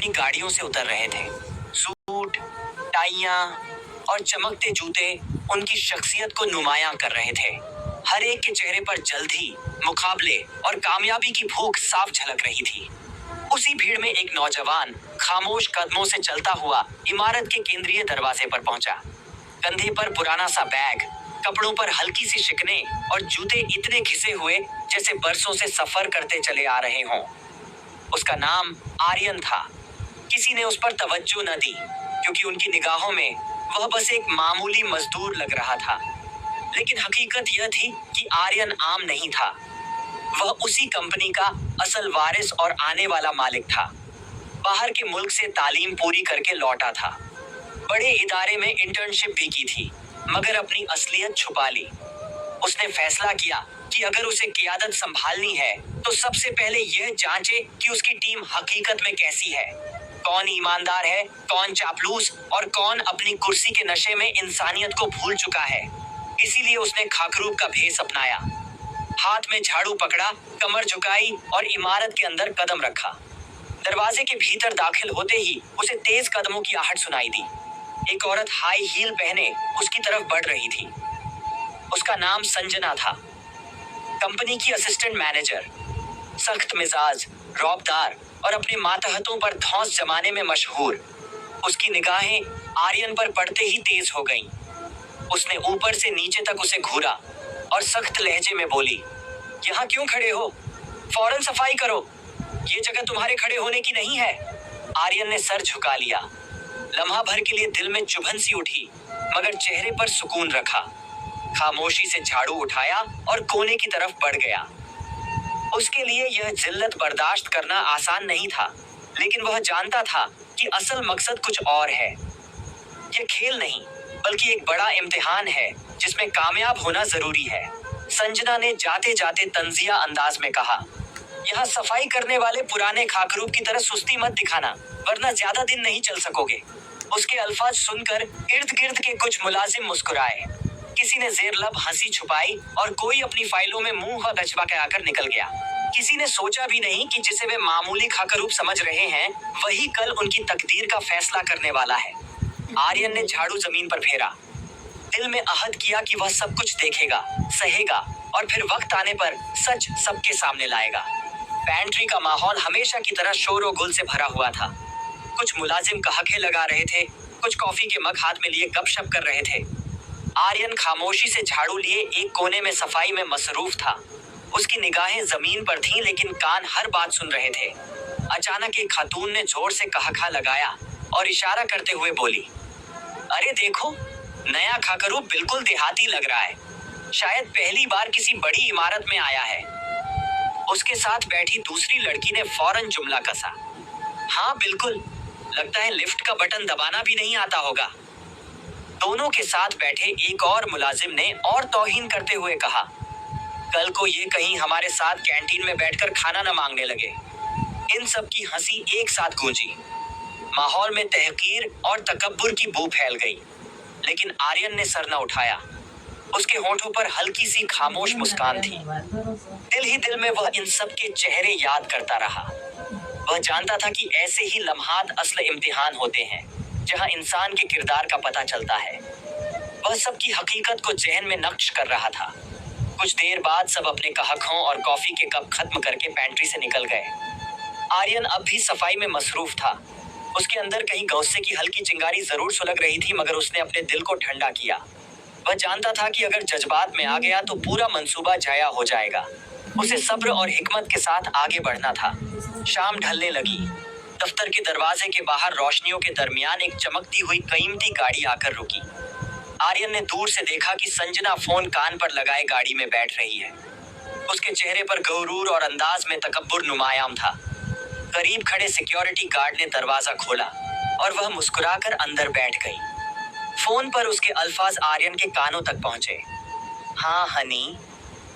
अपनी गाड़ियों से उतर रहे थे। सूट, टाइयां और चमकते जूते उनकी शख्सियत को नुमायां कर रहे थे। हर एक के चेहरे पर जल्दी, मुकाबले और कामयाबी की भूख साफ झलक रही थी। उसी भीड़ में एक नौजवान खामोश कदमों से चलता हुआ इमारत के केंद्रीय दरवाजे पर पहुंचा। कंधे पर पुराना सा बैग, कपड़ों पर हल्की सी शिकने और जूते इतने घिसे हुए जैसे बरसों से सफर करते चले आ रहे हों। उसका नाम आर्यन था। किसी ने उस पर तवज्जो न दी क्योंकि उनकी निगाहों में वह बस एक मामूली मजदूर लग रहा था। लेकिन हकीकत यह थी कि आर्यन आम नहीं था। वह उसी कंपनी का असल वारिस और आने वाला मालिक था। बाहर के मुल्क से तालीम पूरी करके लौटा था। बड़े इदारे में इंटर्नशिप भी की थी, मगर अपनी असलियत छुपा ली। उसने फैसला किया कि अगर उसे क़ियादत संभालनी है तो सबसे पहले यह जांचे कि उसकी टीम हकीकत में कैसी है। कौन ईमानदार है, कौन चापलूस और कौन अपनी कुर्सी के नशे में इंसानियत को भूल चुका है। इसीलिए उसने खाकरूब का भेस अपनाया। हाथ में झाड़ू पकड़ा, कमर झुकाई और इमारत के अंदर कदम रखा। दरवाजे के भीतर दाखिल होते ही उसे तेज कदमों की आहट सुनाई दी। एक औरत हाई हील पहने उसकी तरफ बढ़ रही थी। उसका नाम संजना था। कंपनी की असिस्टेंट मैनेजर, सख्त मिजाज, रौबदार और अपने मातहतों पर धौंस जमाने में मशहूर। उसकी निगाहें आर्यन पर पड़ते ही तेज हो गईं। उसने ऊपर से नीचे तक उसे घूरा और सख्त लहजे में बोली, यहाँ क्यों खड़े हो? फौरन सफाई करो, ये जगह तुम्हारे खड़े होने की नहीं है। आर्यन ने सर झुका लिया। लम्हा भर के लिए दिल में चुभन सी उठी, मगर चेहरे पर सुकून रखा। खामोशी से झाड़ू उठाया और कोने की तरफ बढ़ गया। उसके लिए यह जिल्लत बर्दाश्त करना आसान नहीं था, लेकिन वह जानता था कि असल मकसद कुछ और है। यह खेल नहीं, बल्कि एक बड़ा इम्तिहान है जिसमें कामयाब होना जरूरी है। संजना ने जाते जाते तंजिया अंदाज में कहा, यहाँ सफाई करने वाले पुराने खाकरूब की तरह सुस्ती मत दिखाना, वरना ज्यादा दिन नहीं चल सकोगे। उसके अल्फाज सुनकर इर्द गिर्द के कुछ मुलाजिम मुस्कुराए। किसी ने जेर लब हंसी छुपाई और कोई अपनी फाइलों में मुंह आकर निकल गया। किसी ने सोचा भी नहीं कि जिसे वे मामूली खाकरूब समझ रहे हैं, वही कल उनकी तकदीर का फैसला करने वाला है। आर्यन ने झाड़ू जमीन पर फेरा। दिल में अहद किया कि वह सब कुछ देखेगा, सहेगा और फिर वक्त आने पर सच सबके सामने लाएगा। पैंट्री का माहौल हमेशा की तरह शोर और गुल से भरा हुआ था। कुछ मुलाजिम कहाके लगा रहे थे, कुछ कॉफी के मग हाथ में लिए गपशप कर रहे थे। आर्यन खामोशी से झाड़ू लिए एक कोने में सफाई में मसरूफ था। उसकी निगाहें जमीन पर थीं, लेकिन कान हर बात सुन रहे थे। अचानक एक खातून ने जोर से कहाका लगाया और इशारा करते हुए बोली, अरे देखो, नया खाकरूब बिल्कुल देहाती लग रहा है। शायद पहली बार किसी बड़ी इमारत में आया है। उसके साथ बैठी दूसरी लड़की ने फौरन जुमला कसा, हाँ बिल्कुल, लगता है लिफ्ट का बटन दबाना भी नहीं आता होगा। दोनों के साथ बैठे एक और मुलाजिम ने और तौहीन करते हुए कहा, कल को ये कहीं हमारे साथ कैंटीन में बैठकर खाना न मांगने लगे। इन सब की हंसी एक साथ गूंजी। माहौल में तहकीर और तकब्बुर की बू फैल गई, लेकिन आर्यन ने सर न उठाया। उसके होंठों पर हल्की सी खामोश मुस्कान थी। दिल ही दिल में वह इन सब के चेहरे याद करता रहा। वह जानता था कि ऐसे ही लम्हात असल इम्तिहान होते हैं, जहां इंसान के किरदार का पता चलता है। वह सबकी हकीकत को जहन में नक्श कर रहा था। कुछ देर बाद सब अपने कहकों और कॉफी के कप खत्म करके पैंट्री से निकल गए। आर्यन अब भी सफाई में मसरूफ था। उसके अंदर कहीं गौसे की हल्की चिंगारी जरूर सुलग रही थी, मगर उसने अपने दिल को ठंडा किया। वह जानता था कि अगर जज्बात में आ गया तो पूरा मंसूबा जाया हो जाएगा। उसे सब्र और हिकमत के साथ आगे बढ़ना था। शाम ढलने लगी। दफ्तर के दरवाजे के बाहर रोशनियों के दरमियान एक चमकती हुई कीमती गाड़ी आकर रुकी। आर्यन ने दूर से देखा कि संजना फोन कान पर लगाए गाड़ी में बैठ रही है। उसके चेहरे पर गरूर और अंदाज में तकब्बुर नुमायां था। करीब खड़े सिक्योरिटी गार्ड ने दरवाजा खोला और वह मुस्कुराकर अंदर बैठ गई। फोन पर उसके अल्फाज आर्यन के कानों तक पहुंचे, हाँ हनी,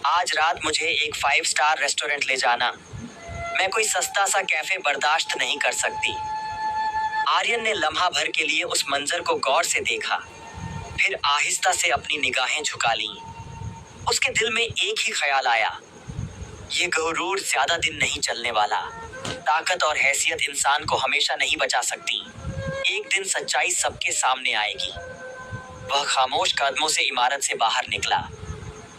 आज रात मुझे एक 5 स्टार रेस्टोरेंट ले जाना। मैं कोई सस्ता सा कैफे बर्दाश्त नहीं कर सकती। आर्यन ने लम्हा भर के लिए उस मंजर को गौर से देखा, फिर आहिस्ता से अपनी निगाहें झुका लीं। उसके दिल में एक ही ख्याल आया, ये गुरूर ज्यादा दिन नहीं चलने वाला। ताकत और हैसियत इंसान को हमेशा नहीं बचा सकती। एक दिन सच्चाई सबके सामने आएगी। वह खामोश कदमों से इमारत से बाहर निकला।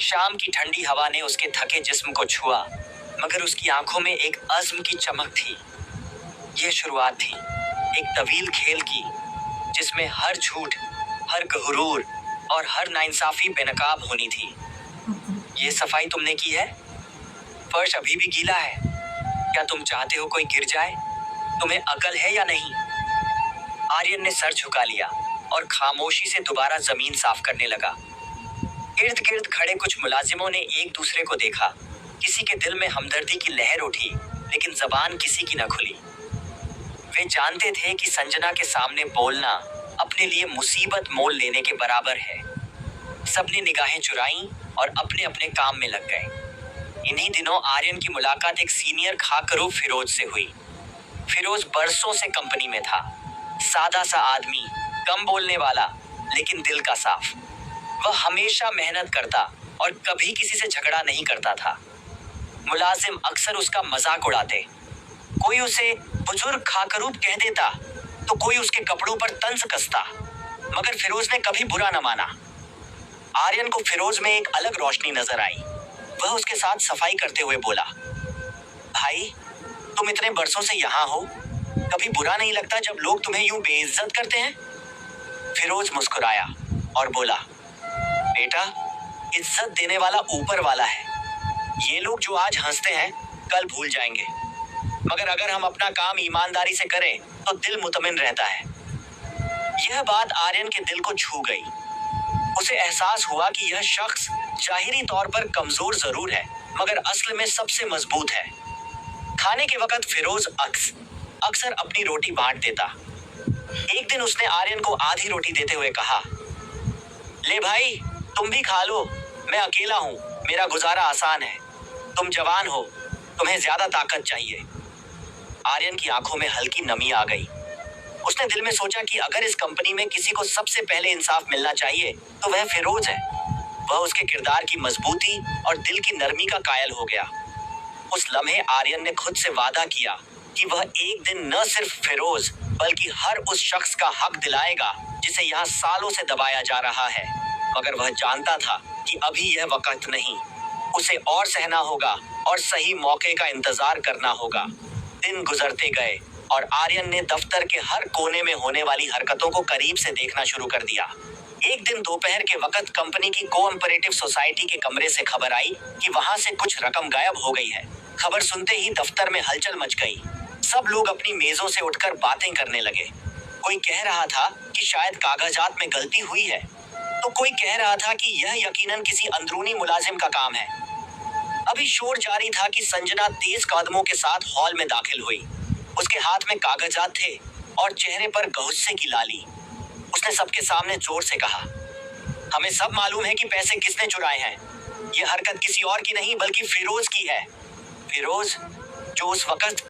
शाम की ठंडी हवा ने उसके थके जिस्म को छुआ, मगर उसकी आंखों में एक अज़्म की चमक थी। यह शुरुआत थी एक तवील खेल की, जिसमें हर झूठ, हर गुरूर और हर नाइंसाफी बेनकाब होनी थी। ये सफाई तुमने की है? फर्श अभी भी गीला है। क्या तुम चाहते हो कोई गिर जाए? तुम्हें अकल है या नहीं? आर्यन ने सर झुका लिया और खामोशी से दोबारा जमीन साफ करने लगा। इर्द गिर्द खड़े कुछ मुलाजिमों ने एक दूसरे को देखा। किसी के दिल में हमदर्दी की लहर उठी, लेकिन जबान किसी की न खुली। वे जानते थे कि संजना के सामने बोलना अपने लिए मुसीबत मोल लेने के बराबर है। सबने निगाहें चुराईं और अपने अपने काम में लग गए। इन्हीं दिनों आर्यन की मुलाकात एक सीनियर खाकरू फिरोज से हुई। फिरोज बरसों से कंपनी में था। सादा सा आदमी, कम बोलने वाला, लेकिन दिल का साफ। वह हमेशा मेहनत करता और कभी किसी से झगड़ा नहीं करता था। मुलाजिम अक्सर उसका मजाक उड़ाते। कोई उसे बुजुर्ग खाकरूब कह देता तो कोई उसके कपड़ों पर तंज कसता, मगर फिरोज ने कभी बुरा न माना। आर्यन को फिरोज में एक अलग रोशनी नजर आई। वह उसके साथ सफाई करते हुए बोला, भाई, तुम इतने बरसों से यहाँ हो, कभी बुरा नहीं लगता जब लोग तुम्हें यूं बेइज्जत करते हैं? फिरोज मुस्कुराया और बोला, बेटा, इज्जत देने वाला ऊपर वाला है। ये लोग जो आज हंसते हैं कल भूल जाएंगे, मगर अगर हम अपना काम ईमानदारी से करें तो दिल मुतमिन रहता है। यह बात आर्यन के दिल को छू गई। उसे एहसास हुआ कि यह शख्स जाहिरी तौर पर कमजोर जरूर है, मगर असल में सबसे मजबूत है। खाने के वक्त फिरोज अक्सर अपनी रोटी बांट देता। एक दिन उसने आर्यन को आधी रोटी देते हुए कहा, ले भाई, तुम भी खा लो, मैं अकेला हूं, मेरा गुजारा आसान है। तुम जवान हो, तुम्हें ज्यादा ताकत चाहिए। आर्यन की आंखों में हल्की नमी आ गई। उसने दिल में सोचा कि अगर इस कंपनी में किसी को सबसे पहले इंसाफ मिलना चाहिए तो वह फिरोज है। वह उसके किरदार की मजबूती और दिल की नरमी का कायल हो गया। उस लम्हे आर्यन ने खुद से वादा किया कि वह एक दिन न सिर्फ फिरोज बल्कि हर उस शख्स का हक दिलाएगा जिसे यहाँ सालों से दबाया जा रहा है। मगर वह जानता था कि अभी यह वक्त नहीं। उसे और सहना होगा और सही मौके का इंतजार करना होगा। दिन गुजरते गए और आर्यन ने दफ्तर के हर कोने में होने वाली हरकतों को करीब से देखना शुरू कर दिया। एक दिन दोपहर के वक्त कंपनी की कोऑपरेटिव सोसाइटी के कमरे से खबर आई कि वहां से कुछ रकम गायब हो गई है। खबर सुनते ही दफ्तर में हलचल मच गई। सब लोग अपनी मेजों से उठकर बातें करने लगे। कोई कह रहा था कि शायद कागजात में गलती हुई है, तो कोई कह रहा था कि यह यकीनन किसी अंदरूनी मुलाजिम का काम है। अभी शोर जारी था कि संजना तेज कदमों के साथ हॉल में दाखिल हुई। उसके हाथ में कागजात थे और चेहरे पर गुस्से की लाली। उसने सबके सामने जोर से कहा, हमें सब मालूम है कि पैसे किसने चुराए हैं। यह हरकत किसी और की नहीं बल्कि फिरोज की है। फिरोज, जो उस वक्त